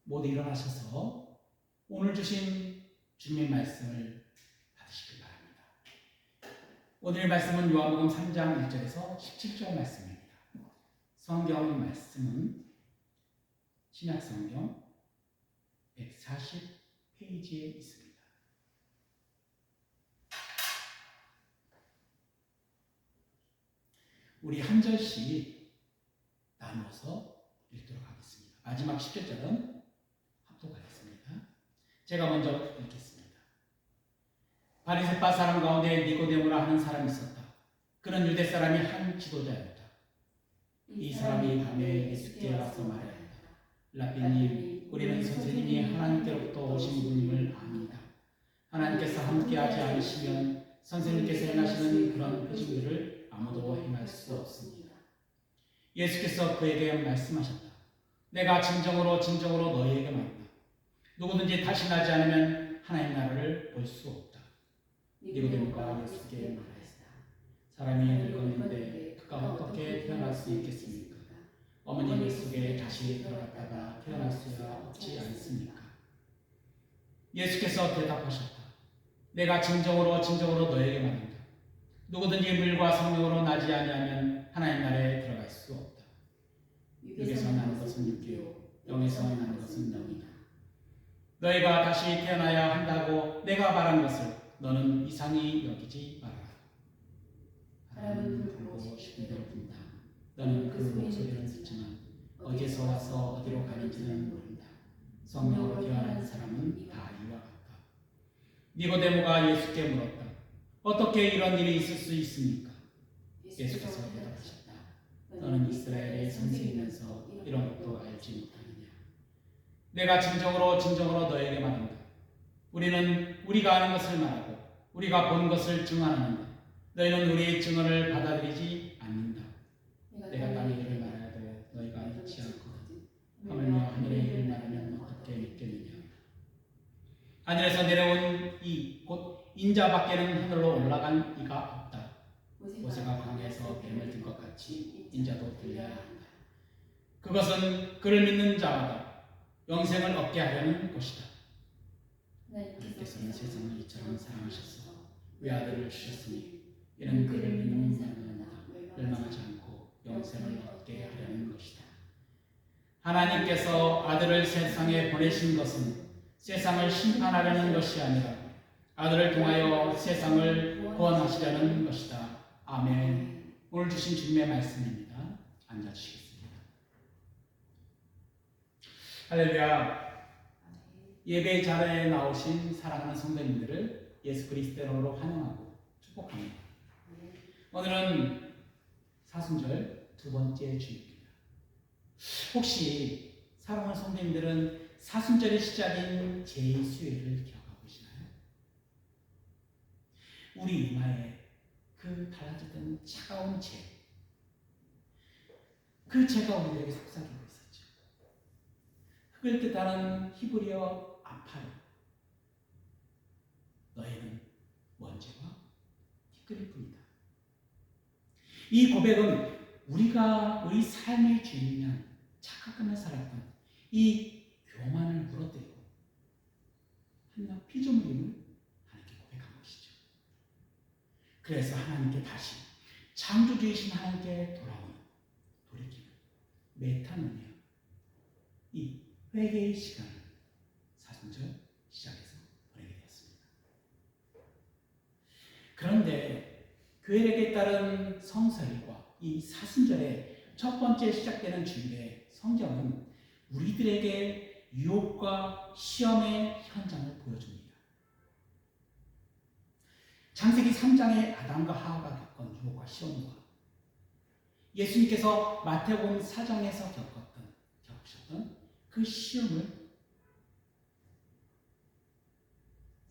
모두 일어나셔서 오늘 주신 주님의 말씀을 받으시길 바랍니다. 오늘의 말씀은 요한복음 3장 1절에서 17절 말씀입니다. 성경 말씀은 신약성경 140페이지에 있습니다. 우리 한 절씩 나누어서 읽도록 하겠습니다. 마지막 17절은 합독하겠습니다. 제가 먼저 읽겠습니다. 바리새파 사람 가운데 니고데모라 하는 사람이 있었다. 그는 유대 사람이 한 지도자였다. 이 사람이 밤에 예수께 와서 말하였다. 라비님, 우리는 선생님이 하나님께로부터 오신 분임을 압니다. 하나님께서 함께하지 않으시면 선생님께서 행하시는 그런 표징들을 아무도 행할 수 없습니다. 예수께서 그에게 말씀하셨다. 내가 진정으로 너희에게 말한다. 누구든지 다시 나지 않으면 하나님 나라를 볼 수 없다. 니고데모가 예수께 말하였다. 사람이 늙었는데 그가 어떻게 태어날 수 있겠습니까? 어머니 뱃속에 다시 들어갔다가 태어날 수야 없지 않습니까? 예수께서 대답하셨다. 내가 진정으로 너희에게 말한다. 누구든지 물과 성령으로 나지 아니하면 하나님 나라에 들어갈 수 없다. 육에서 나는 것은 육이요 영에서 나는 것은 영이다. 너희가 다시 태어나야 한다고 내가 말한 것을 너는 이상히 여기지 말아라. 바람은 불고 싶은 대로 분다. 너는 그 목소리를 듣지만 어디서 와서 어디로 가는지는 모른다. 성령으로 태어난 사람은 다 이와 같다. 니고데모가 예수께 물었다. 어떻게 이런 일이 있을 수 있습니까? 예수께서 대답하셨다. 너는 이스라엘의 선생이면서 이런 것도 알지 못하느냐? 내가 진정으로 너희에게 말한다. 우리는 우리가 아는 것을 말하고 우리가 본 것을 증언하는데 너희는 우리의 증언을 받아들이지 않는다. 내가 땅의 일을 말하되 너희가 믿지 않거든. 하물며 하늘의 일을 말하면 어떻게 믿겠느냐? 하늘에서 내려온 이 곧 인자 밖에는 하늘로 올라간 이가 없다. 모세가 광야에서 뱀을 든 것 같이 인자도 들려야 한다. 그것은 그를 믿는 자마다 영생을 얻게 하려는 것이다. 하나님께서는 세상을 이처럼 사랑하셔서 외아들을 주셨으니 이는 그를 믿는 자마다 멸망하지 않고 영생을 얻게 하려는 것이다. 하나님께서 아들을 세상에 보내신 것은 세상을 심판하려는 것이 아니라 아들을 통하여 세상을 구원하시려는 것이다. 아멘. 오늘 주신 주님의 말씀입니다. 앉아주시겠습니다. 할렐루야. 예배 자리에 나오신 사랑하는 성도님들을 예수 그리스도로 환영하고 축복합니다. 오늘은 사순절 두 번째 주일입니다. 혹시 사랑하는 성도님들은 사순절의 시작인 제2수요일을 기억하고 계시나요? 우리 이마에 그 달라졌던 차가운 죄, 그 죄가 우리에게 속삭이고 있었죠. 흙을 뜻하는 히브리어 아파요. 너희는 먼지와 티끌일 뿐이다. 이 고백은 우리가 우리 삶의 주인이면 착각하며 살았던 이 교만을 물어뜯고 한낱 피조물임을 하나님께 고백한 것이죠. 그래서 하나님께 다시 창조주이신 하나님께 돌이키는 메타노니아, 이 회개의 시간을 사순절 시작해서 보내게 되었습니다. 그런데 교회력에 따른 성설과 이 사순절의 첫 번째 시작되는 주일에 성경은 우리들에게 유혹과 시험의 현장을 보여줍니다. 창세기 3장의 아담과 하와가 겪은 유혹과 시험과 예수님께서 마태복음 4장에서 겪으셨던 그 시험을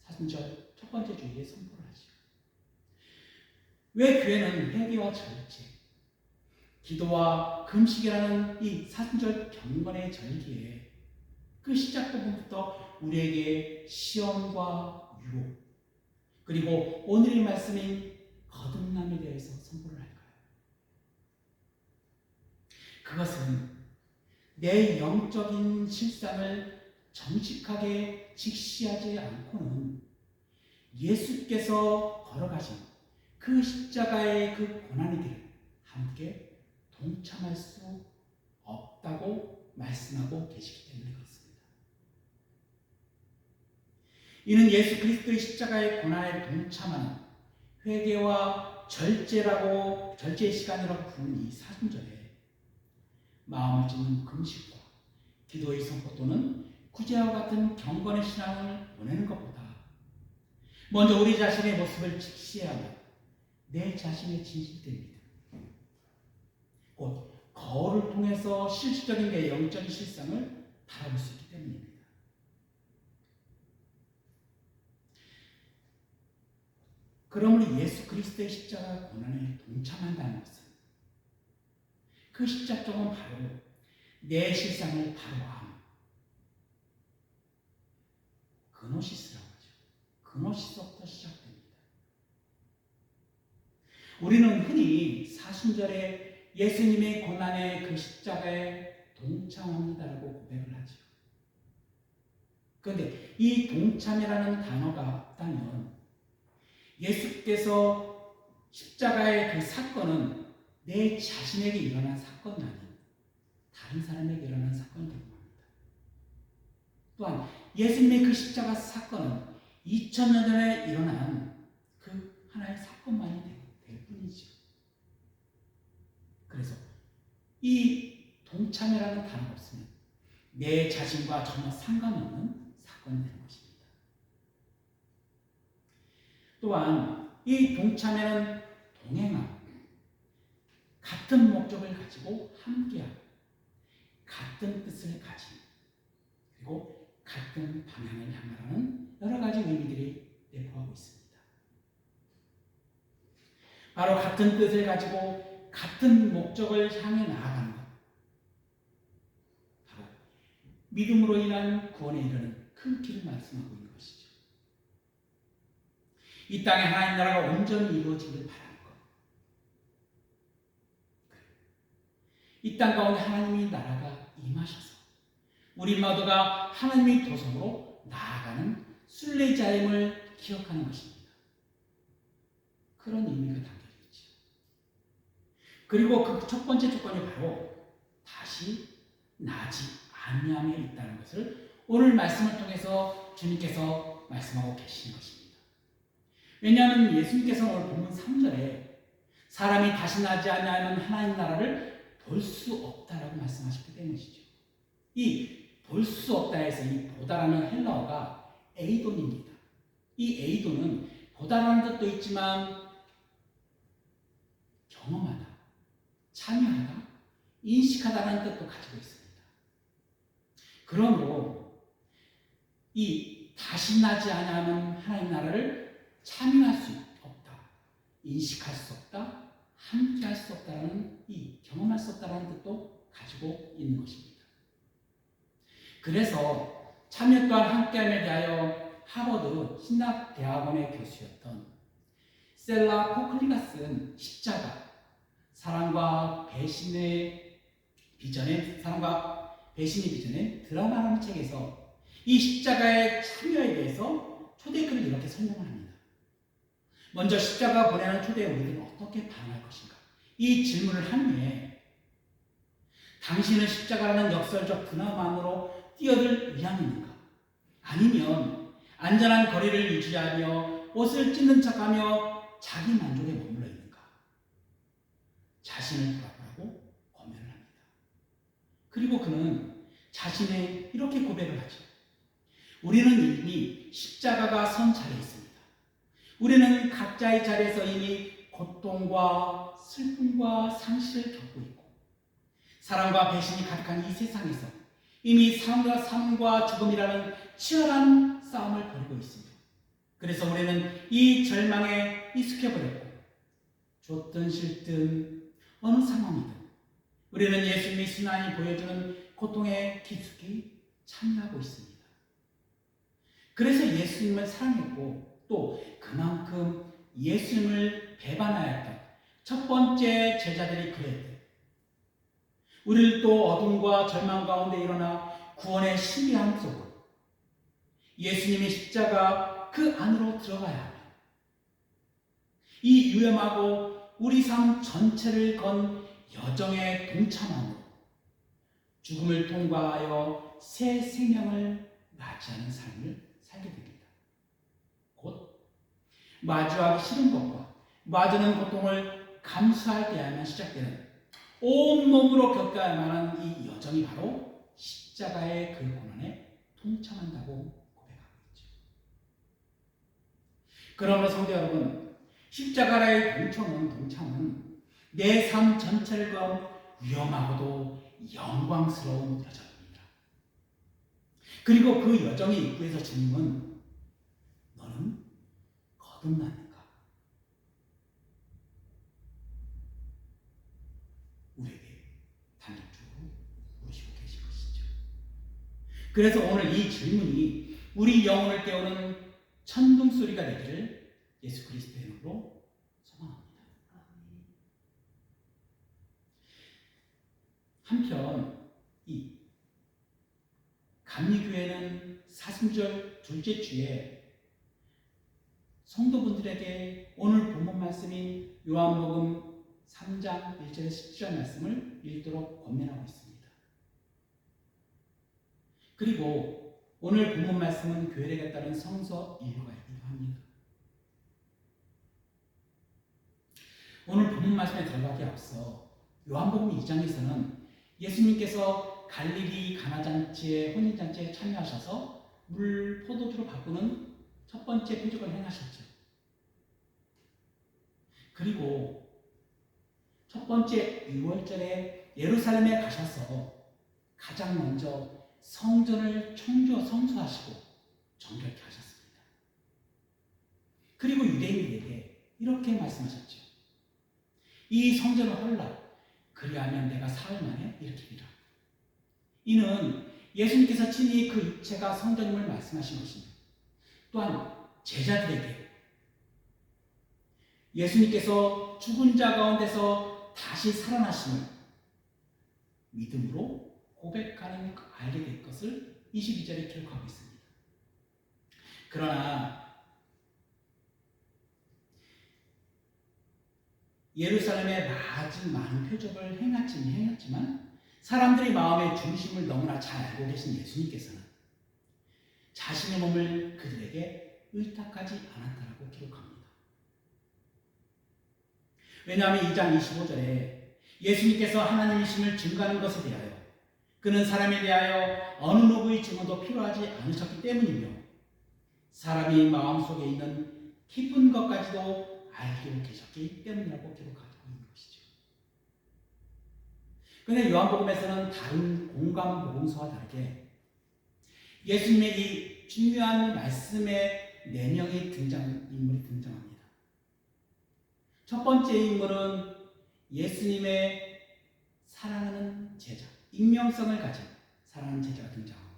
사순절 첫 번째 주일에 선포를 하죠. 왜 교회는 회개와 절제, 기도와 금식이라는 이 사순절 경건의 절기에 그 시작 부분부터 우리에게 시험과 유혹, 그리고 오늘의 말씀인 거듭남에 대해서 선포를 할까요? 그것은 내 영적인 실상을 정직하게 직시하지 않고는 예수께서 걸어가신 그 십자가의 그 고난의 길을 함께 동참할 수 없다고 말씀하고 계시기 때문에 그렇습니다. 이는 예수 그리스도의 십자가의 고난에 동참하는 회개와 절제의 시간이라고 부르는 이 사순절에 마음을 찢는 금식과 기도의 선포 또는 구제와 같은 경건의 신앙을 보내는 것보다 먼저 우리 자신의 모습을 직시해야 하며 내 자신의 진실된 믿음, 곧 거울을 통해서 실질적인 내 영적인 실상을 바라볼 수 있기 때문입니다. 그러므로 예수 그리스도의 십자가 고난에 동참한다는 것은 그 십자가는 바로 내 실상을 바로 함, 그노시스라고 하죠. 그노시스부터 시작됩니다. 우리는 흔히 사순절에 예수님의 고난의 그 십자가에 동참합니다라고 고백을 하죠. 그런데 이 동참이라는 단어가 없다면 예수께서 십자가의 그 사건은 내 자신에게 일어난 사건이 아닌 다른 사람에게 일어난 사건이 됩니다. 또한 예수님의 그 십자가 사건은 2000년 전에 일어난 그 하나의 사건만이 될 뿐이죠. 그래서 이 동참이라는 단어가 없으면 내 자신과 전혀 상관없는 사건이 되는 것입니다. 또한 이 동참에는 동행함, 같은 목적을 가지고 함께함, 같은 뜻을 가진, 그리고 같은 방향을 향하라는 여러 가지 의미들이 내포하고 있습니다. 바로 같은 뜻을 가지고 같은 목적을 향해 나아가는 것, 바로 믿음으로 인한 구원에 이르는 그 길을 말씀하고 있는 것이죠. 이 땅에 하나님 나라가 온전히 이루어지길 바라는 것, 이 땅 가운데 하나님의 나라가 임하셔서 우리 모두가 하나님의 도성으로 나아가는 순례자임을 기억하는 것입니다. 그런 의미가 담겨 있죠. 그리고 그 첫 번째 조건이 바로 다시 나지 아니함에 있다는 것을 오늘 말씀을 통해서 주님께서 말씀하고 계시는 것입니다. 왜냐하면 예수님께서 오늘 본문 3절에 사람이 다시 나지 아니하면 하나님 나라를 볼 수 없다라고 말씀하셨기 때문이죠. 이 볼 수 없다에서 이 보다라는 헬라어가 에이돈입니다. 이 에이돈은 보다라는 뜻도 있지만 경험하다, 참여하다, 인식하다라는 뜻도 가지고 있습니다. 그러므로 이 다시 나지 아니하면 하나님 나라를 참여할 수 없다, 인식할 수 없다, 함께할 수 없다라는 이 경험할 수 없다라는 뜻도 가지고 있는 것입니다. 그래서 참여 또한 함께함에 대하여 하버드 신학대학원의 교수였던 셀라 코클리가 쓴 십자가, 사랑과 배신의 비전의 드라마라는 책에서 이 십자가의 참여에 대해서 초대글을 이렇게 설명을 합니다. 먼저 십자가 보내는 초대에 우리들은 어떻게 반응할 것인가? 이 질문을 한 후에 당신은 십자가라는 역설적 드라마만으로 뛰어들 의향이 있는가? 아니면 안전한 거리를 유지하며 옷을 찢는 척하며 자기 만족에 머물러 있는가? 자신을 돌아보라고 고민을 합니다. 그리고 그는 자신의 이렇게 고백을 하죠. 우리는 이미 십자가가 선 자리에 있습니다. 우리는 각자의 자리에서 이미 고통과 슬픔과 상실을 겪고 있고 사랑과 배신이 가득한 이 세상에서 이미 삶과 죽음이라는 치열한 싸움을 벌이고 있습니다. 그래서 우리는 이 절망에 익숙해버렸고 좋든 싫든 어느 상황이든 우리는 예수님의 순환이 보여주는 고통에 깊숙이 참여하고 있습니다. 그래서 예수님을 사랑했고 또 그만큼 예수님을 배반하였던 첫 번째 제자들이 그랬대. 우리를 또 어둠과 절망 가운데 일어나 구원의 신비함 속으로 예수님의 십자가 그 안으로 들어가야 하며 이 위험하고 우리 삶 전체를 건 여정에 동참함으로 죽음을 통과하여 새 생명을 맞이하는 삶을 살게 됩니다. 곧 마주하기 싫은 것과 마주하는 고통을 감수할 때야만 시작되는 온몸으로 겪어야만 하는 이 여정이 바로 십자가의 그 고난에 동참한다고 고백하고 있죠. 그러므로 성도 여러분, 십자가의 동참은 내 삶 전체를 건 위험하고도 영광스러운 여정입니다. 그리고 그 여정의 입구에서 주님은 너는 거듭났는가? 우리에게 단독적으로 물으시고 계신 것이죠. 그래서 오늘 이 질문이 우리 영혼을 깨우는 천둥 소리가 되기를 예수 그리스도의 이름으로 소망합니다. 한편 이 감리교회는 사순절 둘째 주에 성도분들에게 오늘 본문 말씀인 요한복음 3장 1절에서 10절 말씀을 읽도록 권면하고 있습니다. 그리고 오늘 본문 말씀은 교회에 따른 성서 일과이기도 합니다. 오늘 본문 말씀에 들어가기 앞서 요한복음 2장에서는 예수님께서 갈릴리 가나잔치의 혼인잔치에 참여하셔서 물 포도주로 바꾸는 첫 번째 표적을 행하셨죠. 그리고 첫 번째 유월절에 예루살렘에 가셔서 가장 먼저 성전을 성수하시고 정결케 하셨습니다. 그리고 유대인들에게 이렇게 말씀하셨죠. 이 성전을 헐라. 그리하면 내가 사흘 만에 일으키리라. 이는 예수님께서 친히 그 육체가 성전임을 말씀하신 것입니다. 또한 제자들에게 예수님께서 죽은 자 가운데서 다시 살아나심을 믿음으로 고백하는 알게 될 것을 22절에 기록하고 있습니다. 그러나 예루살렘에 많은 표적을 행했지만 사람들의 마음의 중심을 너무나 잘 알고 계신 예수님께서는 자신의 몸을 그들에게 의탁하지 않았다라고 기록합니다. 왜냐하면 2장 25절에 예수님께서 하나님이심을 증거하는 것에 대하여 그는 사람에 대하여 어느 누구의 증언도 필요하지 않으셨기 때문이며 사람이 마음속에 있는 깊은 것까지도 알고 계셨기 때문이라고 기록하고 있는 것이죠. 그런데 요한복음에서는 다른 공감 복음서와 다르게 예수님의 이 중요한 말씀의 4명의 인물이 등장합니다. 첫 번째 인물은 예수님의 사랑하는 제자, 익명성을 가진 사랑하는 제자가 등장하고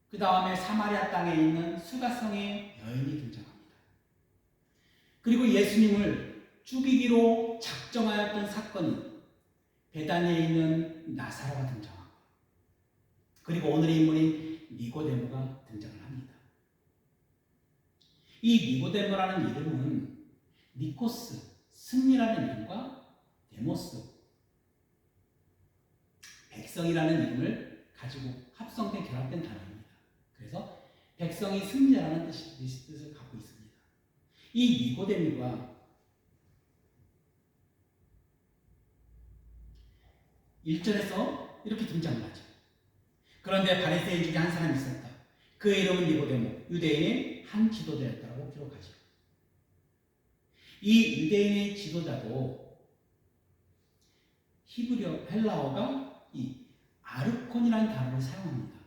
그 다음에 사마리아 땅에 있는 수가성의 여인이 등장합니다. 그리고 예수님을 죽이기로 작정하였던 사건인 베다니에 있는 나사로가 등장하고 그리고 오늘의 인물인 니고데모가 등장을 합니다. 이 니고데모라는 이름은 니코스, 승리라는 이름과 데모스, 백성이라는 이름을 가지고 합성된 결합된 단어입니다. 그래서 백성이 승리라는 뜻을 갖고 있습니다. 이 니고데모가 1절에서 이렇게 등장을 하죠. 그런데 바리새인 중에 한 사람이 있었다. 그의 이름은 니고데모, 유대인의 한 지도자였다고 기록하죠. 이 유대인의 지도자도 히브리어, 헬라어가 이 아르콘이라는 단어를 사용합니다.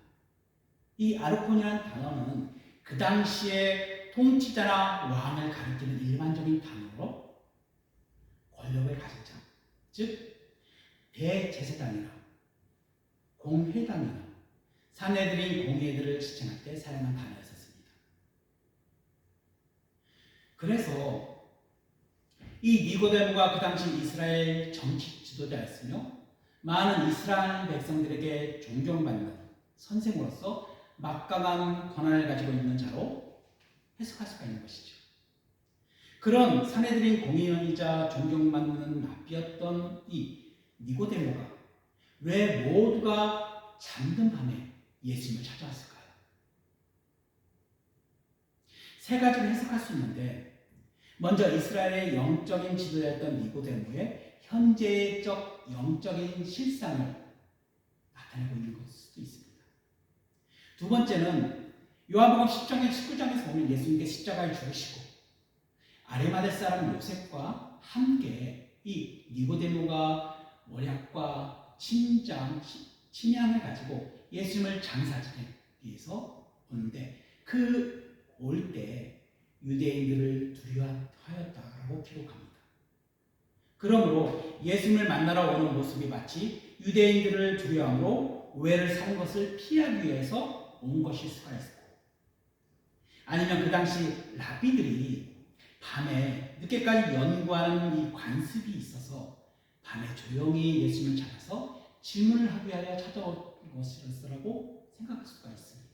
이 아르콘이라는 단어는 그 당시에 통치자나 왕을 가리키는 일반적인 단어로 권력을 가진 자, 즉 대제사장이나 공회당이나 사내들인 공회들을 지칭할 때 사용한 단어였습니다. 그래서 이 니고데모가 그 당시 이스라엘 정치 지도자였으며 많은 이스라엘 백성들에게 존경받는 선생으로서 막강한 권한을 가지고 있는 자로 해석할 수가 있는 것이죠. 그런 사내들인 공의원이자 존경받는 랍비였던 이 니고데모가 왜 모두가 잠든 밤에 예수님을 찾아왔을까요? 세 가지를 해석할 수 있는데, 먼저 이스라엘의 영적인 지도자였던 니고데모의 현재적 영적인 실상을 나타내고 있는 것일 수도 있습니다. 두 번째는 요한복음 10장에 19장에서 보면 예수님께 십자가에 죽으시고 아리마대 사람 요셉과 함께 이 니고데모가 모략과 침향을 가지고 예수님을 장사지내기 위해서 오는데, 그 올 때 유대인들을 두려워하였다라고 기록합니다. 그러므로 예수님을 만나러 오는 모습이 마치 유대인들을 두려워함으로 오해를 사는 것을 피하기 위해서 온 것일 수가 있고, 아니면 그 당시 랍비들이 밤에 늦게까지 연구하는 이 관습이 있어서 밤에 조용히 예수님을 찾아서 질문을 하기 위하여 찾아온 것이라고 생각할 수가 있습니다.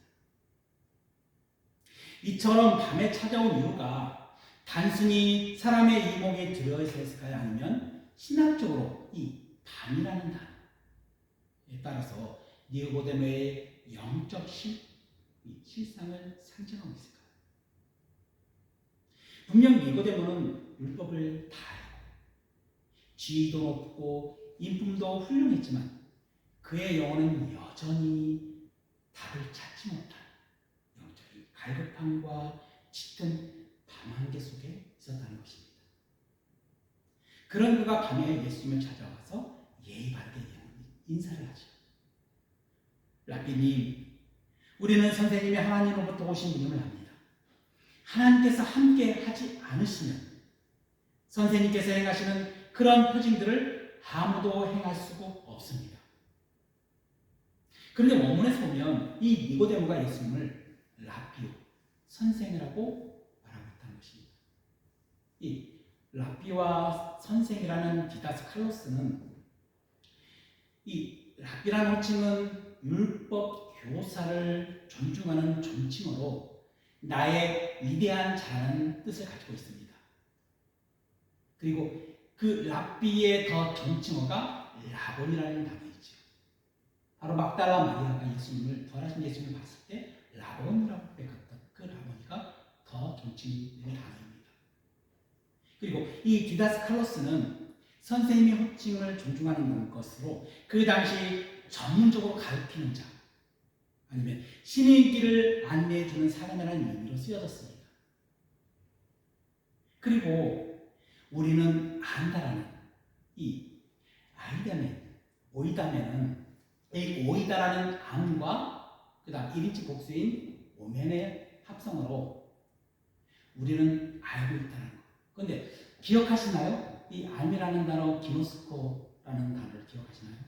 이처럼 밤에 찾아온 이유가 단순히 사람의 이목에 들어있었을까요? 아니면 신학적으로 이 밤이라는 단어에 따라서 니고데모의 영적 실상을 상징하고 있을까요? 분명 니고데모는 율법을 다 알고 지위도 높고 인품도 훌륭했지만 그의 영혼은 여전히 답을 찾지 못한 영적인 갈급함과 짙은 밤 한개 속에 있었다는 것입니다. 그런 그가 밤에 예수님을 찾아와서 예의 바르게 인사를 하죠. 랍비님, 우리는 선생님이 하나님으로부터 오신 분임을 압니다. 하나님께서 함께 하지 않으시면 선생님께서 행하시는 그런 표징들을 아무도 행할 수가 없습니다. 그런데 원문에서 보면 이 니고데모가 예수님을 랍비오, 선생이라고 말하고 있다는 것입니다. 이 랍비와 선생이라는 디다스칼로스는, 이 랍비라는 호칭은 율법 교사를 존중하는 존칭어로 나의 위대한 자라는 뜻을 가지고 있습니다. 그리고 그 랍비의 더 존칭어가 라본이라는 단어이죠. 바로 막달라 마리아가 예수님을, 부활하신 예수님을 봤을 때 라본이라고 고백했던 그 라본이가 더 존칭된 단어입니다. 그리고 이 디다스칼로스는 선생님의 호칭을 존중하는 것으로 그 당시 전문적으로 가르치는 자, 아니면 신의 길을 안내해주는 사람이라는 의미로 쓰여졌습니다. 그리고 우리는 안다라는 이 아이다멘, 오이다멘은 이 오이다라는 암과 그 다음 1인칭 복수인 오멘의 합성어로 우리는 알고 있다는 것. 그런데 기억하시나요? 이 암이라는 단어, 기노스코라는 단어를 기억하시나요?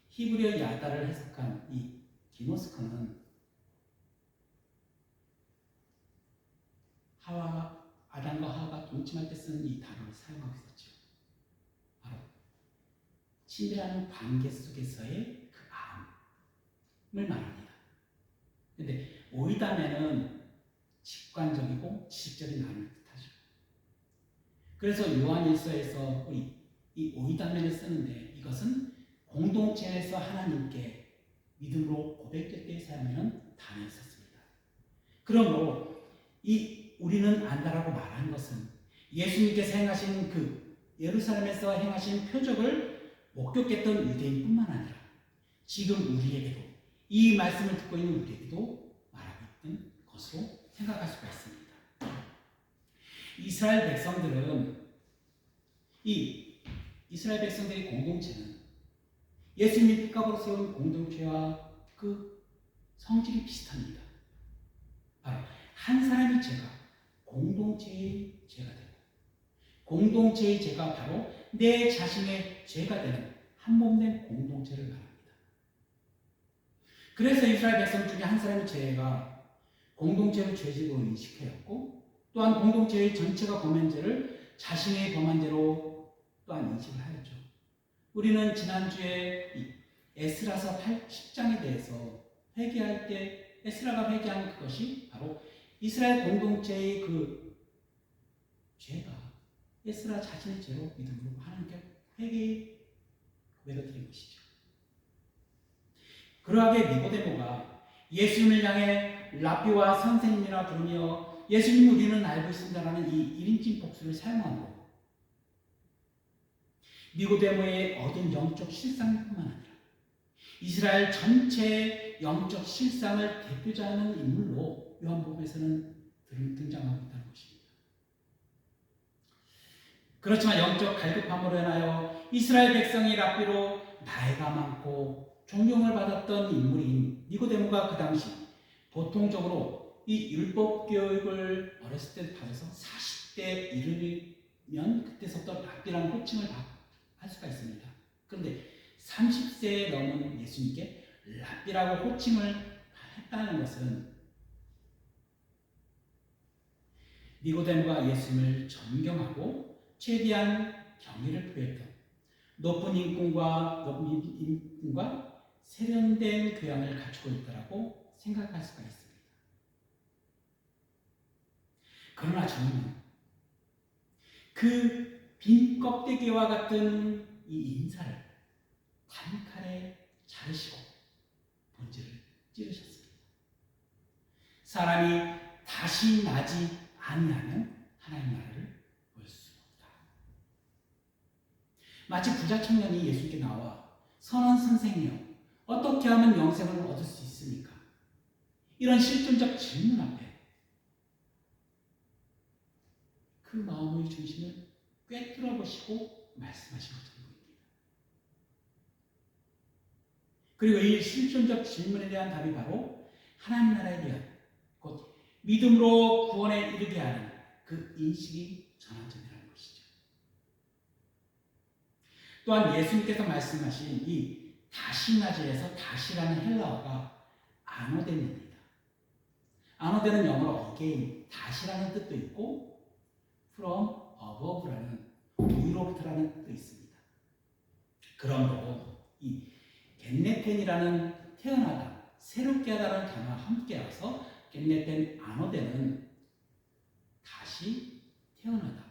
히브리어 야다를 해석한 이 기노스코는 아담과 하와가 동침할 때 쓰는 이 단어를 사용하고 있었죠. 바로 친밀한 관계 속에서의 그 암을 말합니다. 그런데 오이다메는 직관적이고 지식적인 암을 뜻하죠. 그래서 요한일서에서 이 오이다메를 쓰는데, 이것은 공동체에서 하나님께 믿음으로 고백될 때 사용하는 단어였습니다. 그러므로 우리는 안다라고 말한 것은 예수님께서 행하신 그 예루살렘에서 행하신 표적을 목격했던 유대인뿐만 아니라 지금 우리에게도, 이 말씀을 듣고 있는 우리에게도 말하고 있는 것으로 생각할 수가 있습니다. 이스라엘 백성들의 공동체는 예수님이 핏값으로 세운 공동체와 그 성질이 비슷합니다. 바로 한 사람의 죄가 공동체의 죄가 되고, 공동체의 죄가 바로 내 자신의 죄가 되는 한몸된 공동체를 말합니다. 그래서 이스라엘 백성 중에 한 사람의 죄가 공동체의 죄직으로 인식하였고, 또한 공동체의 전체가 범한 죄를 자신의 범한 죄로 또한 인식을 하였죠. 우리는 지난주에 에스라서 10장에 대해서 회개할 때 에스라가 회개한 그것이 바로 이스라엘 공동체의 그 죄가 에스라 자신의 죄로 믿음으로 하나님께 회개의 고백을 드린 것이죠. 그러하게 니고데모가 예수님을 향해 랍비와 선생님이라 부르며 예수님 우리는 알고 있습니다라는 이 1인칭 복수를 사용하고 니고데모의 얻은 영적 실상뿐만 아니라 이스라엘 전체의 영적 실상을 대표자하는 인물로 요한복음에서는 등장하고 있다는 것입니다. 그렇지만 영적 갈급함으로 인하여 이스라엘 백성이 랍비로 나이가 많고 존경을 받았던 인물인 니고데모가 그 당시 보통적으로 이 율법 교육을 어렸을 때 받아서 40대 이르면 그때서부터 랍비라는 호칭을 할 수가 있습니다. 그런데 30세에 넘은 예수님께 랍비라고 호칭을 했다는 것은 니고데모가 예수님을 존경하고 최대한 경의를 표했던 높은 인권과 세련된 교양을 갖추고 있다고 생각할 수가 있습니다. 그러나 저는 그 빈 껍데기와 같은 이 인사를 단칼에 자르시고 본질을 찌르셨습니다. 사람이 다시 나지 아니하면 하나님 나라를 볼 수 없다. 마치 부자 청년이 예수께 나와 선한 선생이여 어떻게 하면 영생을 얻을 수 있습니까? 이런 실존적 질문 앞에 그 마음의 중심을 꿰뚫어 보시고 말씀하신 것입니다. 그리고 이 실존적 질문에 대한 답이 바로 하나님 나라에 대한 곧 믿음으로 구원에 이르게 하는 그 인식이 전환점이라는 것이죠. 또한 예수님께서 말씀하신 이 다시나지에서 다시라는 헬라어가 아노덴입니다. 아노덴은 영어로 again, 다시라는 뜻도 있고 from above라는 위로부터라는 뜻도 있습니다. 그러므로 이 겟네텐이라는 태어나다, 새롭게 하다라는 단어와 함께 와서 겟네텐 아노덴은 다시 태어나다,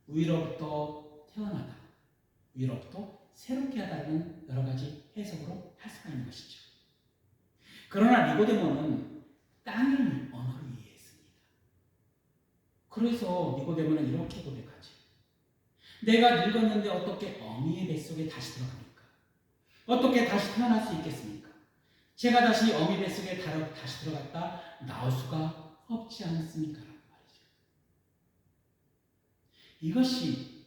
위로부터 태어나다, 위로부터 새롭게 하다는 여러 가지 해석으로 할 수가 있는 것이죠. 그러나 니고데모는 땅의 언어를 이해했습니다. 그래서 니고데모는 이렇게 고백하지. 내가 늙었는데 어떻게 어미의 뱃속에 다시 들어갑니까? 어떻게 다시 태어날 수 있겠습니까? 제가 다시 어미 뱃속에 다시 들어갔다 나올 수가 없지 않습니까? 라고 말이죠. 이것이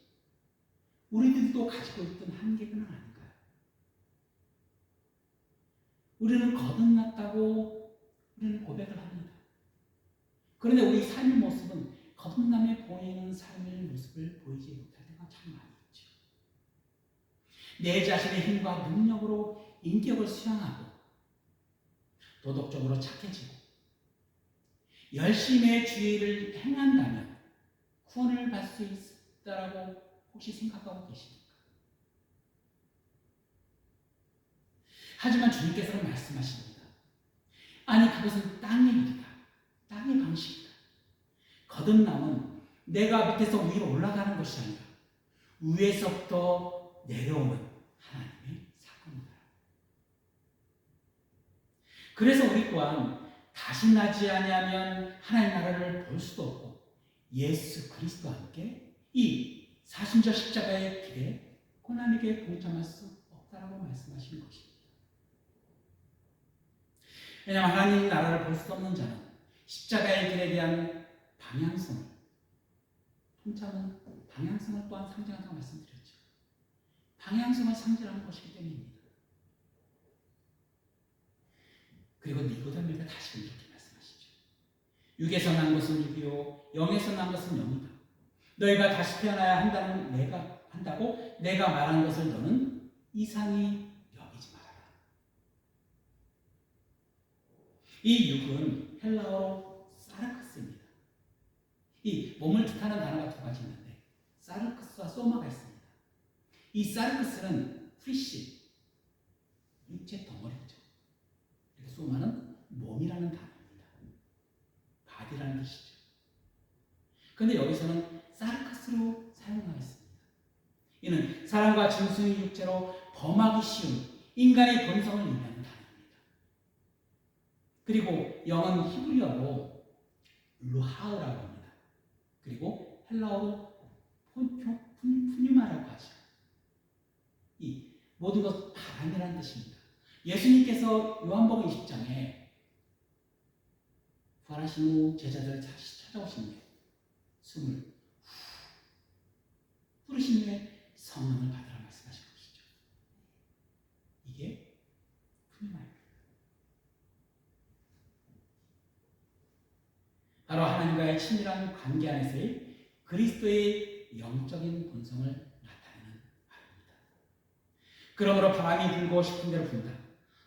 우리들도 가지고 있던 한계는 아닌가요? 우리는 거듭났다고 우리는 고백을 합니다. 그런데 우리 삶의 모습은 거듭남에 보이는 삶의 모습을 보이지 못할 때가 참 많이 있죠. 내 자신의 힘과 능력으로 인격을 수양하고 도덕적으로 착해지고 열심히 주의를 행한다면 구원을 받을 수 있다라고 혹시 생각하고 계십니까? 하지만 주님께서는 말씀하십니다. 아니 그것은 땅의 일이다. 땅의 방식이다. 거듭남은 내가 밑에서 위로 올라가는 것이 아니라 위에서부터 내려오는 하나님의 사건이다. 그래서 우리 또한 다시 나지 아니하면 하나님 나라를 볼 수도 없고 예수 그리스도와 함께 이 사순절 십자가의 길에 고난에게 동참할 수 없다라고 말씀하시는 것입니다. 왜냐하면 하나님 나라를 볼 수 없는 자는 십자가의 길에 대한 방향성을 방향성을 또한 상징한다고 말씀드렸죠. 방향성을 상징하는 것이기 때문입니다. 그리고 니고데모가 다시 이렇게 말씀하시죠. 육에서 난 것은 육이요 영에서 난 것은 영이다. 너희가 다시 태어나야 한다고 내가 말한 것을 너는 이상히 여기지 말아라. 이 육은 헬라어로 사르크스입니다. 이 몸을 뜻하는 단어가 두 가지 있는데 사르크스와 소마가 있습니다. 이 사르크스는 피쉬, 육체 덩어리죠. 근데 여기서는 사르카스로 사용하였습니다. 이는 사람과 짐승의 육체로 범하기 쉬운 인간의 본성을 의미하는 단어입니다. 그리고 영은 히브리어로 루하우라고 합니다. 그리고 헬라어로 푸뉴마라고 하죠. 이 모든 것 바람이라는 뜻입니다. 예수님께서 요한복음 20장에 부활하신 후 제자들을 다시 찾아오신 후에 숨을 뿌리신 후에 성령을 받으라 말씀하신 것이죠. 이게 푸뉴마입니다. 바로 하나님과의 친밀한 관계 안에서의 그리스도의 영적인 본성을 나타내는 말입니다. 그러므로 바람이 불고 싶은 대로 분다.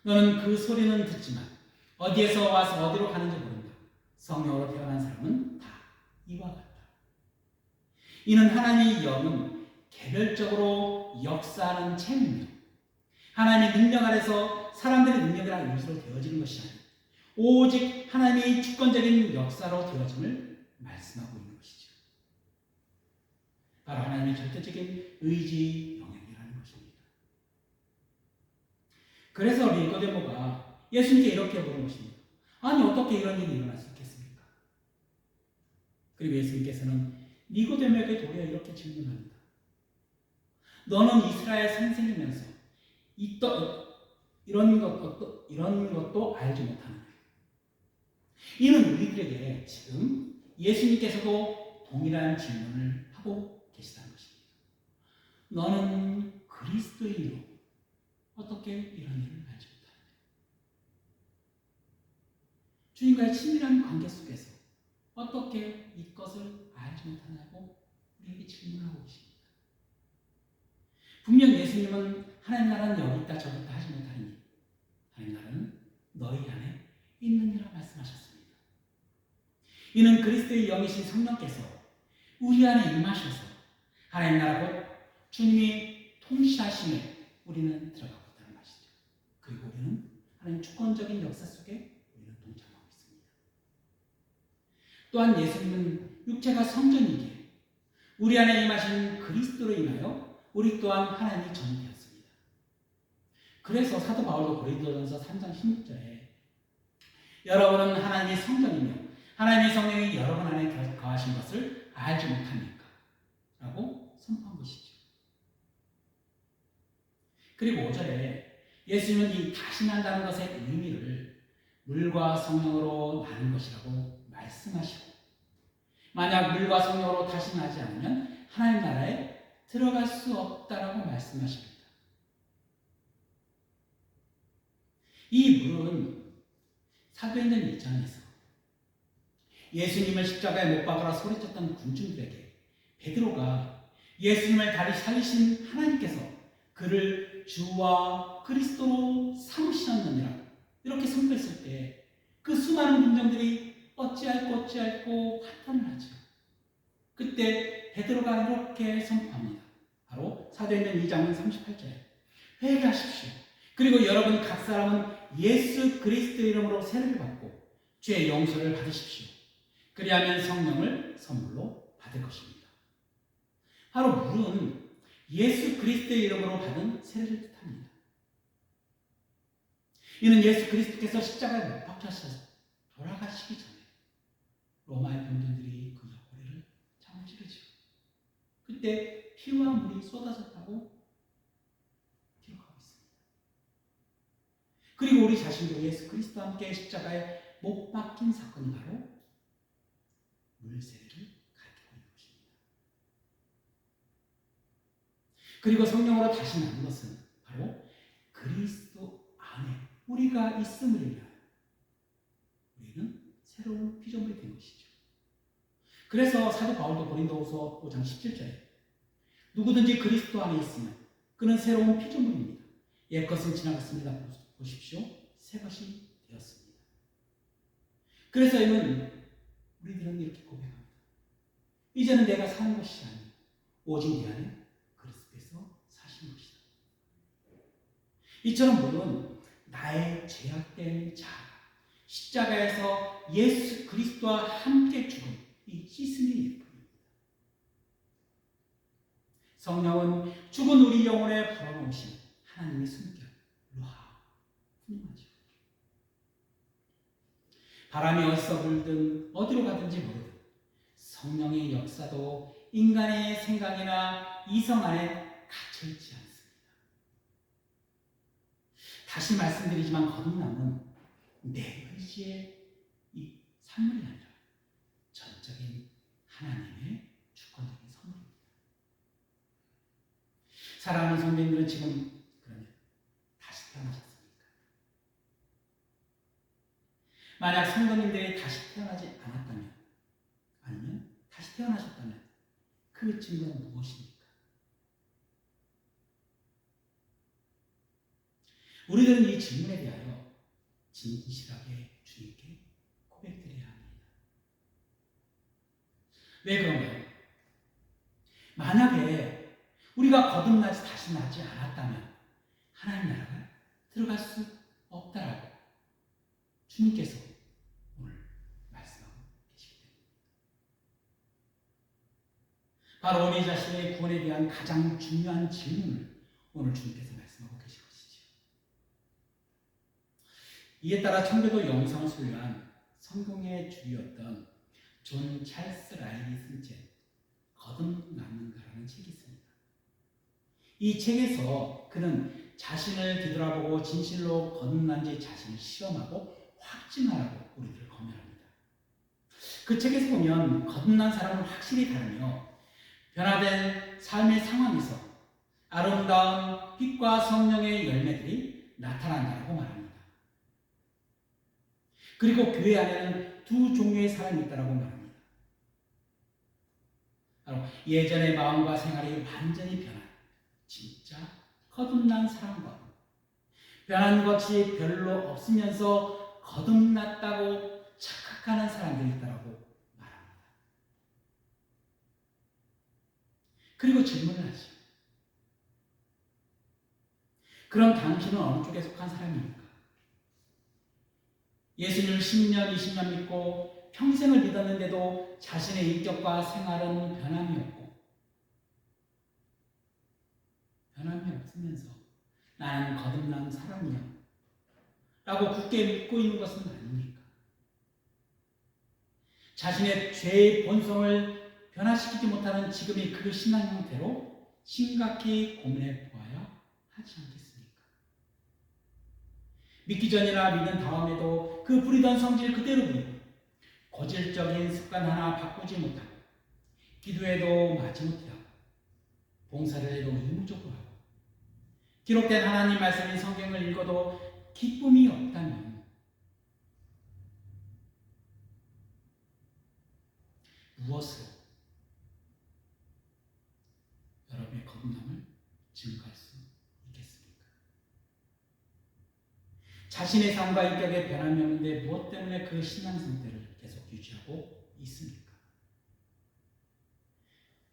너는 그 소리는 듣지만 어디에서 와서 어디로 가는지 모른다. 성령으로 태어난 사람은 다 이와 같다. 이는 하나님의 영은 개별적으로 역사하는 체험이며 하나님의 능력 아래서 사람들의 능력이란 요소로 되어지는 것이 아니고 오직 하나님의 주권적인 역사로 되어짐을 말씀하고 있는 것이죠. 바로 하나님의 절대적인 의지 영향이라는 것입니다. 그래서 니고데모가 예수님께 이렇게 물은 것입니다. 아니 어떻게 이런 일이 일어날 수 있겠습니까? 그리고 예수님께서는 니고데모에게 도리어 이렇게 질문합니다. 너는 이스라엘 선생이면서 이런 것도 알지 못하느냐? 이는 우리들에게 지금 예수님께서도 동일한 질문을 하고 계시다는 것입니다. 너는 그리스도인으로 어떻게 이런 일을 알지 못하느냐? 주님과의 친밀한 관계 속에서 어떻게 이것을 알지 못하냐고 우리에게 질문하고 계십니다. 분명 예수님은 하나님 나라는 여기 있다 저기 있다 하지 못하니 하나님 나라는 너희 안에 있느니라 말씀하셨습니다. 이는 그리스도의 영이신 성령께서 우리 안에 임하셔서 하나님 나라 곧 주님이 통치하심에 우리는 들어가고 있다는 것이죠. 그리고 우리는 하나님 주권적인 역사 속에 우리는 동참하고 있습니다. 또한 예수님은 육체가 성전이기에 우리 안에 임하신 그리스도로 인하여 우리 또한 하나님이 전이 되었습니다. 그래서 사도 바울도 고린도전서 3장 16절에 여러분은 하나님의 성전이며 하나님의 성령이 여러분 안에 거하신 것을 알지 못합니까? 라고 선포한 것이죠. 그리고 5절에 예수님은 이 다시 난다는 것의 의미를 물과 성령으로 나는 것이라고 말씀하시고 만약 물과 성령으로 다시 나지 않으면 하나님 나라에 들어갈 수 없다라고 말씀하십니다. 이 물은 사도행전 1장에서 예수님을 십자가에 못 박으라 소리쳤던 군중들에게 베드로가 예수님을 다시 살리신 하나님께서 그를 주와 그리스도로 삼으셨느니라 이렇게 선포했을 때 그 수많은 군중들이 어찌할꼬 환탄을 하죠. 그때 베드로가 이렇게 선포합니다. 바로 사도행전 2장 38절에 회개하십시오. 그리고 여러분 각 사람은 예수 그리스도의 이름으로 세례를 받고 죄의 용서를 받으십시오. 그리하면 성령을 선물로 받을 것입니다. 바로 물은 예수 그리스도의 이름으로 받은 세례를 뜻합니다. 이는 예수 그리스도께서 십자가에 못 박혀서 돌아가시기 전에 로마의 병정들이 그 고리를 창을 찌르죠. 그때 피와 물이 쏟아졌다고 기록하고 있습니다. 그리고 우리 자신도 예수 그리스도와 함께 십자가에 못 박힌 사건이 바로 물세례를 가르치고 있는 것입니다. 그리고 성령으로 다시 난 것은 바로 그리스도 안에 우리가 있음을 의미하여 우리는 새로운 피조물이 된 것이죠. 그래서 사도 바울도 고린도후서 5장 17절에 누구든지 그리스도 안에 있으면 그는 새로운 피조물입니다. 옛것은 지나갔습니다. 보십시오. 새 것이 되었습니다. 그래서 우리들은 이렇게 고백합니다. 이제는 내가 사는 것이 아니고 오직 내 안에 그리스도께서 사신 것이다. 이처럼 물론 나의 죄악된 자아가 십자가에서 예수 그리스도와 함께 죽은 이 씻음의 예품입니다. 성령은 죽은 우리 영혼에 불어넣으신 하나님의 숨결, 루하, 훌륭하죠. 바람이 어디서 불든 어디로 가든지 모르든 성령의 역사도 인간의 생각이나 이성 안에 갇혀있지 않습니다. 다시 말씀드리지만 거듭남은 내 의지의 이 산물이 아니라 전적인 하나님의 주권적인 선물입니다. 사랑하는 성도님들은 지금 그러면 다시 태어나셨습니까? 만약 성도님들이 다시 태어나지 않았다면, 아니면 다시 태어나셨다면 그 증거는 무엇입니까? 우리들은 이 질문에 대하여 진실하게 주님께 고백드려야 합니다. 왜 그런가요? 만약에 우리가 거듭나지 다시 나지 않았다면 하나님 나라가 들어갈 수 없다라고 주님께서 오늘 말씀하고 계시기 때문입니다. 바로 우리 자신의 구원에 대한 가장 중요한 질문을 오늘 주님께서 말씀하고 계신 것이죠. 이에 따라 청교도 영성을 소유한 성경의 주이었던 존 찰스 라일이 쓴 책 거듭남는가라는 책이 있습니다. 이 책에서 그는 자신을 뒤돌아보고 진실로 거듭난지 자신을 시험하고 확증하라고 우리들을 권면합니다. 그 책에서 보면 거듭난 사람은 확실히 다르며 변화된 삶의 상황에서 아름다운 빛과 성령의 열매들이 나타난다고 말합니다. 그리고 교회 안에는 두 종류의 사람이 있다고 말합니다. 바로 예전의 마음과 생활이 완전히 변한 진짜 거듭난 사람과 변한 것이 별로 없으면서 거듭났다고 착각하는 사람들이 있다고 말합니다. 그리고 질문을 하죠. 그럼 당신은 어느 쪽에 속한 사람입니까? 예수님을 10년, 20년 믿고 평생을 믿었는데도 자신의 인격과 생활은 변함이 없으면서 나는 거듭난 사람이야 라고 굳게 믿고 있는 것은 아닙니까? 자신의 죄의 본성을 변화시키지 못하는 지금의 그 신앙 형태로 심각히 고민해 보아야 하지 않겠습니까? 믿기 전이나 믿은 다음에도 그 부리던 성질 그대로 부리고 고질적인 습관 하나 바꾸지 못하고 기도해도 마지못해하고 봉사를 해도 의무적으로 하고 기록된 하나님 말씀인 성경을 읽어도 기쁨이 없다면 무엇으로 여러분의 거듭남을 증거할 수 있겠습니까? 자신의 삶과 인격에 변함이 없는데 무엇 때문에 그 신앙 상태를 계속 유지하고 있습니까?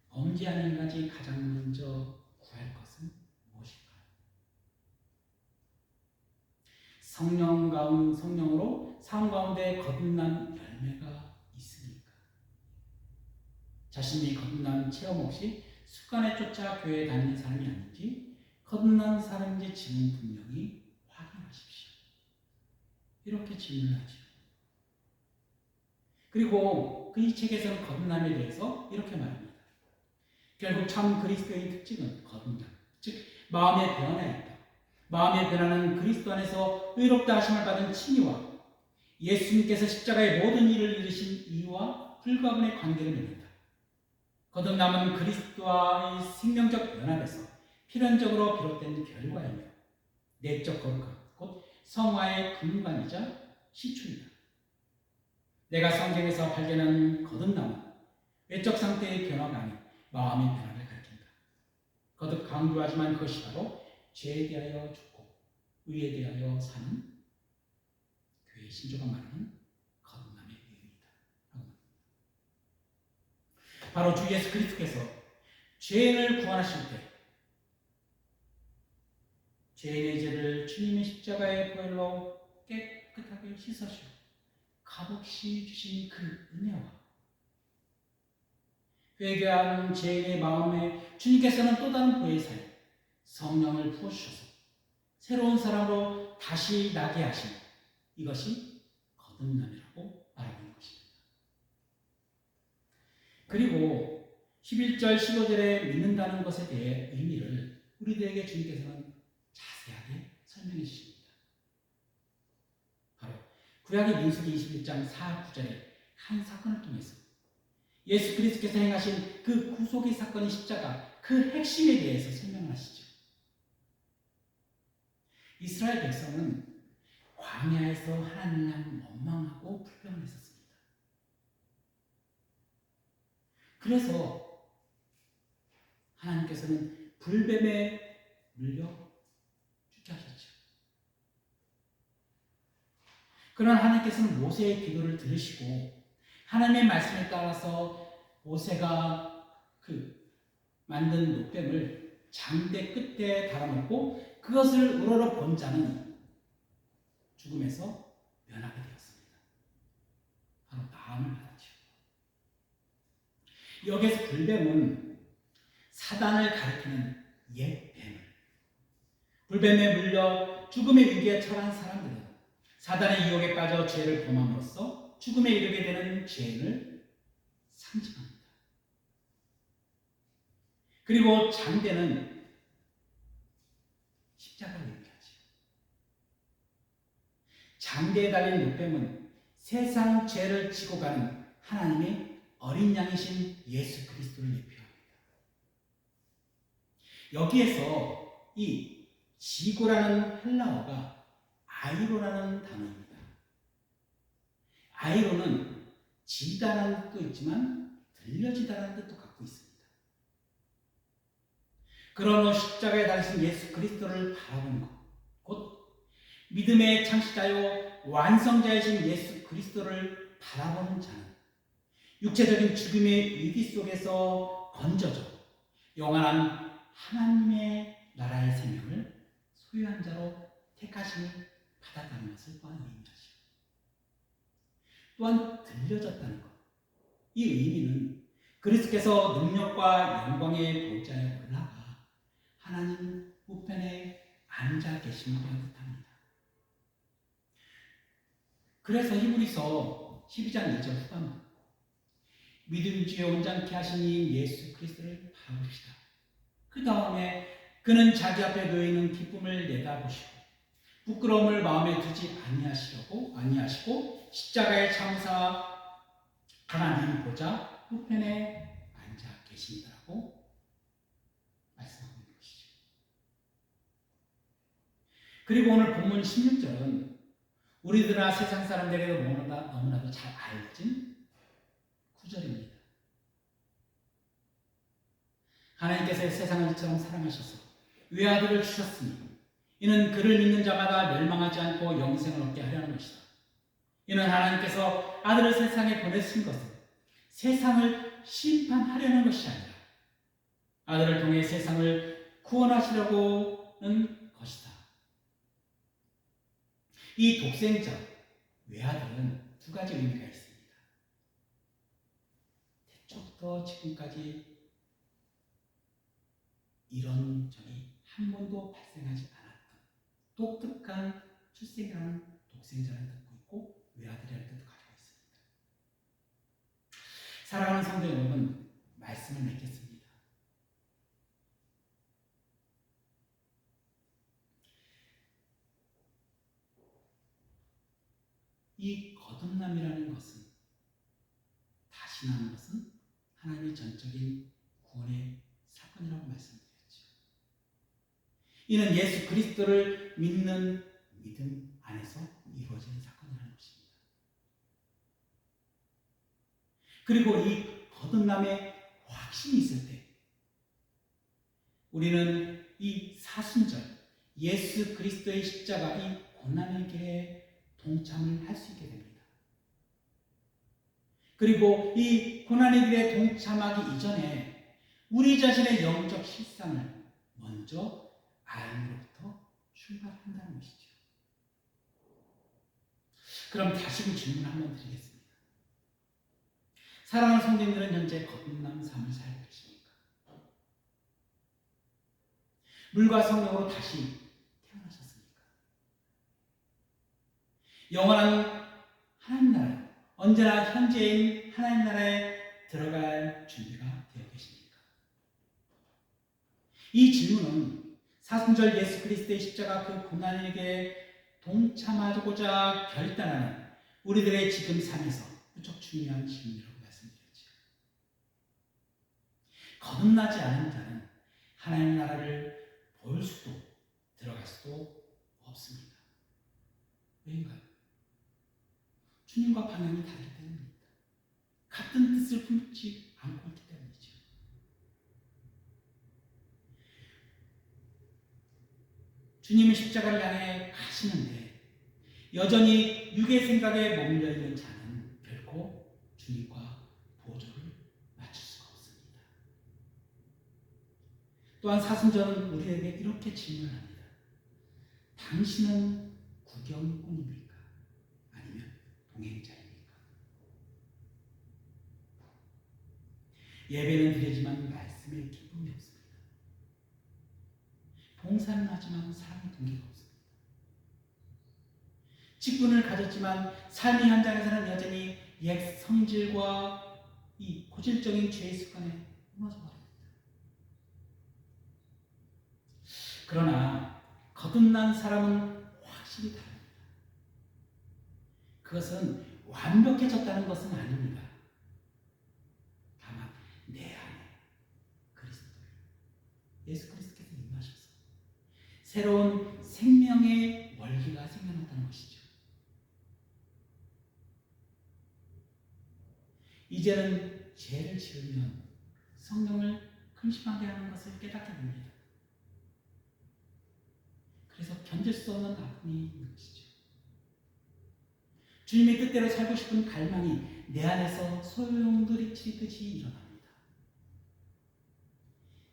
범죄하는 가지 가장 먼저 구할 것은 무엇일까요? 성령으로 삶 가운데 거듭난 열매가 있습니까? 자신이 거듭난 체험 없이 습관에 쫓아 교회에 다니는 사람이 아닌지 거듭난 사람인지 지금 분명히 확인하십시오. 이렇게 질문을 하죠. 그리고 그 이 책에서는 거듭남에 대해서 이렇게 말합니다. 결국 참 그리스도의 특징은 거듭남, 즉 마음의 변화에 있다. 마음의 변화는 그리스도 안에서 의롭다 하심을 받은 칭의와 예수님께서 십자가의 모든 일을 이루신 이유와 불가분의 관계를 맺는다. 거듭남은 그리스도와의 생명적 연합에서 필연적으로 비롯된 결과이며 내적 거룩함, 곧 성화의 근간이자 시초이다. 내가 성경에서 발견한 거듭남은 외적 상태의 변화가 아닌 마음의 변화를 가리킨다. 거듭 강조하지만 그것이 바로 죄에 대하여 죽고 의에 대하여 사는 교회의 신조가 말하는 거듭남의 의미이다. 바로 주 예수 그리스도께서 죄인을 구원하실 때 죄인의 죄를 주님의 십자가의 보혈로 깨끗하게 씻어주고 값없이 주신 그 은혜와 회개하는 죄인의 마음에 주님께서는 또 다른 보혜사에 성령을 부어주셔서 새로운 사람으로 다시 나게 하신 이것이 거듭남이라고 말하는 것입니다. 그리고 11절 15절에 믿는다는 것에 대해 의미를 우리들에게 주님께서는 자세하게 설명해 주십니다. 바로 구약의 민수기 21장 4, 9절에 한 사건을 통해서 예수 그리스도께서 행하신 그 구속의 사건의 십자가 그 핵심에 대해서 설명을 하시죠. 이스라엘 백성은 광야에서 하나님을 향해 원망하고 불평을 했었습니다. 그래서 하나님께서는 불뱀에 물려 죽게 하셨죠. 그러나 하나님께서는 모세의 기도를 들으시고 하나님의 말씀에 따라서 모세가 만든 노뱀을 장대 끝에 달아놓고 그것을 우러러 본 자는 죽음에서 면하게 되었습니다. 바로 나음을 받았죠. 여기서 불뱀은 사단을 가리키는 옛 뱀을, 불뱀에 물려 죽음의 위기에 처한 사람들은 사단의 유혹에 빠져 죄를 범함으로써 죽음에 이르게 되는 죄인을 상징합니다. 그리고 장대는 십자가를 의미하죠. 장대에 달린 노뱀은 세상 죄를 지고 가는 하나님의 어린 양이신 예수 그리스도를 예표합니다. 여기에서 이 지고라는 헬라어가 아이로라는 단어입니다. 아이로는 지다라는 뜻도 있지만 들려지다라는 뜻도 갖고 있습니다. 그러므로 십자가에 달리신 예수 그리스도를 바라보는 것, 곧 믿음의 창시자요 완성자이신 예수 그리스도를 바라보는 자는 육체적인 죽음의 위기 속에서 건져져 영원한 하나님의 나라의 생명을 소유한 자로 택하심을 받았다는 것을 또한 의미하죠. 또한 들려졌다는 것. 이 의미는 그리스도께서 능력과 영광의 보좌에 올라가 하나님 우편에 앉아 계심을 뜻합니다. 그래서 히브리서 12장 2절 후반부 믿음 주에 온전케 하신 이 예수 그리스도를 바라봅시다. 그 다음에 그는 자기 앞에 놓여있는 기쁨을 내다보시고 부끄러움을 마음에 두지 아니하시고 십자가에 참사 하나님 보좌 우편에 앉아 계신다라고 말씀하고 있는 것이죠. 그리고 오늘 본문 16절은 우리들아 세상 사람들에게도 너무나도 잘 알려진 구절입니다. 하나님께서 세상을 이처럼 사랑하셔서 외아들을 주셨으니 이는 그를 믿는 자마다 멸망하지 않고 영생을 얻게 하려는 것이다. 이는 하나님께서 아들을 세상에 보내신 것은 세상을 심판하려는 것이 아니라 아들을 통해 세상을 구원하시려고는 것이다. 이 독생자, 외아들은 두 가지 의미가 있습니다. 태초부터 지금까지 이런 적이 한 번도 발생하지 않았던 독특한 출생이라는 독생자라는 뜻도 있고 외아들이라는 뜻도 가지고 있습니다. 사랑하는 성도 여러분, 말씀을 맺겠습니다. 이 거듭남이라는 것은, 다시 나는 것은 하나님의 전적인 구원의 사건이라고 말씀드렸죠. 이는 예수 그리스도를 믿는 믿음 안에서 이루어지는 사건이라는 것입니다. 그리고 이 거듭남의 확신이 있을 때 우리는 이 사순절, 예수 그리스도의 십자가, 이 고난의 길에 동참을 할 수 있게 됩니다. 그리고 이 고난의 길에 동참하기 이전에 우리 자신의 영적 실상을 먼저 아임으로부터 출발한다는 것이죠. 그럼 다시금 질문 한번 드리겠습니다. 사랑하는 성도님들은 현재 거듭난 삶을 살고 계십니까? 물과 성령으로 다시 태어나셨습니까? 영원한 하나님 나라, 언제나 현재인 하나님 나라에 들어갈 준비가 되어 계십니까? 이 질문은 사순절 예수 그리스도의 십자가 그 고난에게 동참하고자 결단하는 우리들의 지금 삶에서 무척 중요한 질문이라고 말씀드렸죠. 거듭나지 않은 자는 하나님 나라를 볼 수도 들어갈 수도 없습니다. 왜인가요? 주님과 방향이 다르기 때문입니다. 같은 뜻을 품지 않고 있기 때문이죠. 주님은 십자가를 향해 가시는데 여전히 육의 생각에 머물러 있는 자는 결코 주님과 보조를 맞출 수가 없습니다. 또한 사순절은 우리에게 이렇게 질문합니다. 당신은 구경꾼입니까? 아니면 동행자입니까? 예배는 드리지만 말씀에 기쁨이 없습니다. 봉사는 하지만 사랑의 동기가 없습니다. 직분을 가졌지만 삶의 현장에서는 여전히 옛 성질과 이 고질적인 죄의 습관에 무너져 버립니다. 그러나 거듭난 사람은 확실히 다릅니다. 그것은 완벽해졌다는 것은 아닙니다. 다만 내 안에 그리스도를 예수 그리스도께서 임하셔서 새로운 생명의 원리가 생겨났다는 것이죠. 이제는 죄를 지으면 성령을 근심하게 하는 것을 깨닫게 됩니다. 그래서 견딜 수 없는 아픔이 있는 것이죠. 주님의 뜻대로 살고 싶은 갈망이 내 안에서 소용돌이치듯이 일어납니다.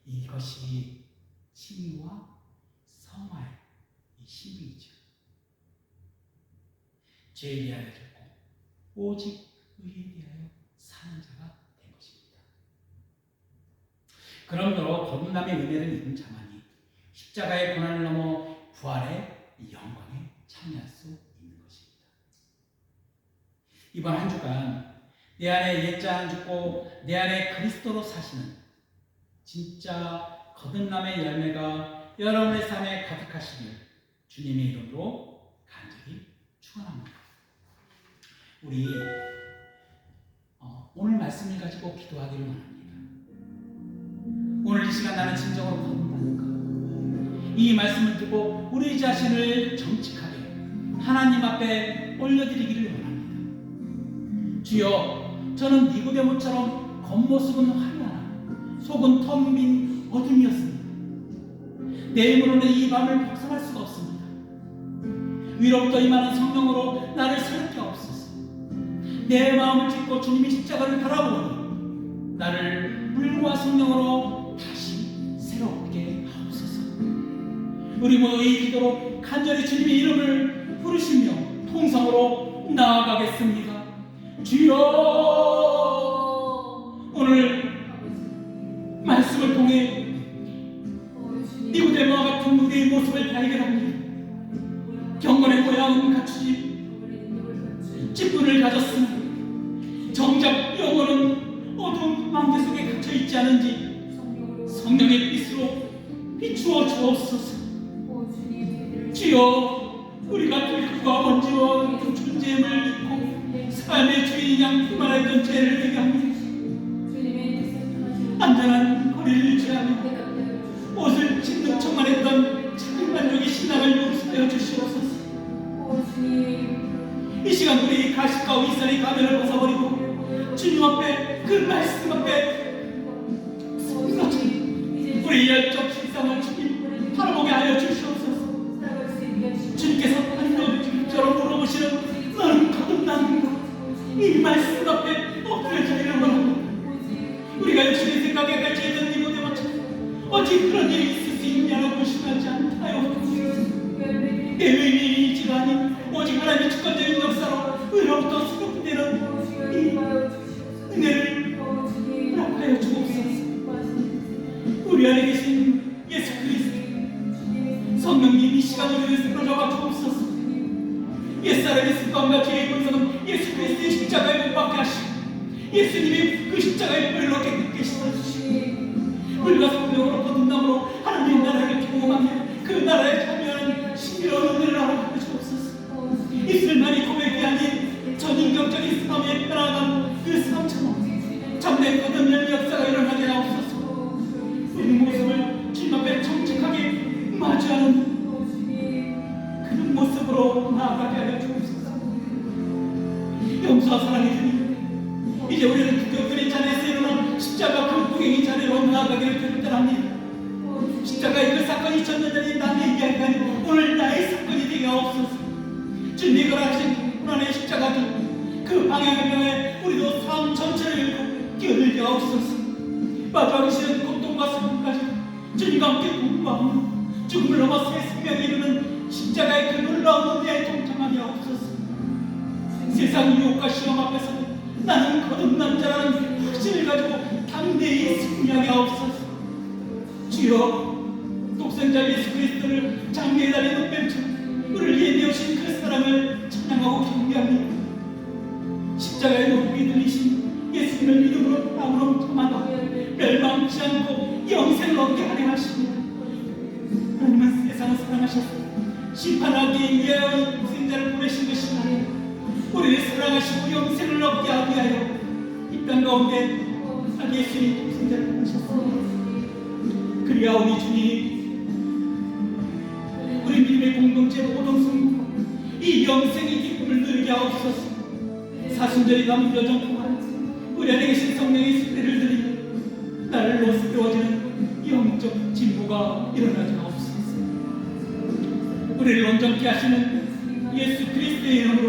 이것이 칭의와 성화의 신비이죠. 죄에 대하여 죽고 오직 의에 대하여 사는 자가 된 것입니다. 그러므로 거듭남의 은혜를 입은 자만이 십자가의 고난을 넘어 부활의 영광에 참여할 수 있는 것입니다. 이번 한 주간 내 안에 옛자는 죽고 내 안에 그리스도로 사시는 진짜 거듭남의 열매가 여러분의 삶에 가득하시길 주님의 이름으로 간절히 축원합니다. 우리 오늘 말씀을 가지고 기도하기를 원합니다. 오늘 이 시간 나는 진정으로 거듭나는가? 이 말씀을 듣고 우리 자신을 정직하게 하나님 앞에 올려드리기를 원합니다. 주여, 저는 니고데모처럼 겉모습은 화려하나 속은 텅 빈 어둠이었습니다. 내 힘으로는 이 밤을 벗어날 수가 없습니다. 위로부터 임하는 성령으로 나를 새롭게 하옵소서. 내 마음을 찢고 주님의 십자가를 바라보니 나를 물과 성령으로 다시 새롭게 하옵소서. 우리 모두 이 기도로 간절히 주님의 이름을 부르시며 통성으로 나아가겠습니다. 주여, 오늘 말씀을 통해 니고데모와 같은 우리의 모습을 발견합니다. 경건의 모양은 갖추지 직분을 가졌으나 정작 영혼은 어두운 망대 속에 갇혀있지 않은지 성령의 빛으로 비추어 주옵소서. 주여, 우리가 들과 먼지와 그 존재임을 잊고 삶의 주인 양 그만했던 죄를 회개합니다. 안전한 거리를 유지하며 옷을 짓는 척만 했던 자기 만족의 신앙을 용서하여 주시옵소서. 이 시간 우리 가식과 윗살의 가면을 벗어버리고 주님 앞에 그 말씀 앞에 우리 열정 실상을 주님 바라보게 하여 주시옵소서. 주님께서 한도처럼 물어보시는 너는 거듭났는가? 이 말씀 앞에 엎드려지기를 원합니다. 우리가 육신의 생각에 갇혀있던 니고데모처럼 어찌 그런 일이 있을 수 있냐고 의심하지 않다요. 내 의미는 있지가 아닌 오직 하나님의 주권적인 역사로 의로부터 수급되는 이 은혜를 하시는 우리를 사로잡아 주옵소서. 옛사람의 습관과 죄의 본성은 예수 그리스도의 십자가에 못 박게 하시고 예수님이 그 십자가의 뿔로 깨끗게 씻어주시고 물과 성령으로 거듭남으로 하나님의 나라를 경험하며 그 나라에 참여하는 신비로운 은혜를 허락하여 주옵소서. 입술만이 고백이 아닌 전인격적인 삶에 변화간 그 삶처럼 참된 거듭난 역사가 일어나게 하옵소서. 우리 모습을 주님 앞에 정직하게 마주하는 그런 모습으로 나아가게 하여 주옵소서. 용서와 사랑의 주님, 이제 우리는 구격들의 자리에서 일어난 십자가 그 구경의 자리로 나아가기를 결단합니다. 십자가의 그 사건이 전전전이 남의 이야기가 아니고 오늘 나의 사건이 되게 하옵소서. 주님이 걸어가신 고난의 십자가 그 방향을 향해 우리도 삶 전체를 읽고 뛰어들게 하옵소서. 마주하기 싫은 고통과 슬픔까지 주님과 함께 공부하며 죽음을 넘어 새 생명에 이르는 십자가의 그 놀라운 은혜에 동참하게 하옵소서. 세상 유혹과 시험 앞에서 나는 거듭난 자라는 확신을 가지고 담대히 승리하게 하옵소서. 주여, 독생자 예수 그리스도를 장대에 달린 뱀처럼 우리를 예비하신 그 사랑을 찬양하고 경배합니다. 십자가의 높이 들리신 예수님을 믿음으로 땅으로 참아가 멸망치 않고 영생을 얻게 하려 하십니다. 하나님은 세상을 사랑하셔서 심판하기에 위하여 독생자를 보내신 것이 아니라 우리를 사랑하시고 영생을 얻게 하기 위하여 이 땅 가운데 자기 예수님 독생자를 보내셨습니다. 그리하오니 주님, 우리 믿음의 공동체 모든 성도가 이 영생의 기쁨을 누리게 하옵소서. 사순절이 남은 여정 동안 우리 안에 계신 성령의 수배를 드리며 날로 새로워지는 영적 진보가 일어나게 하옵소서. 우리를 온전케 하시는 예수 그리스도의 이름으로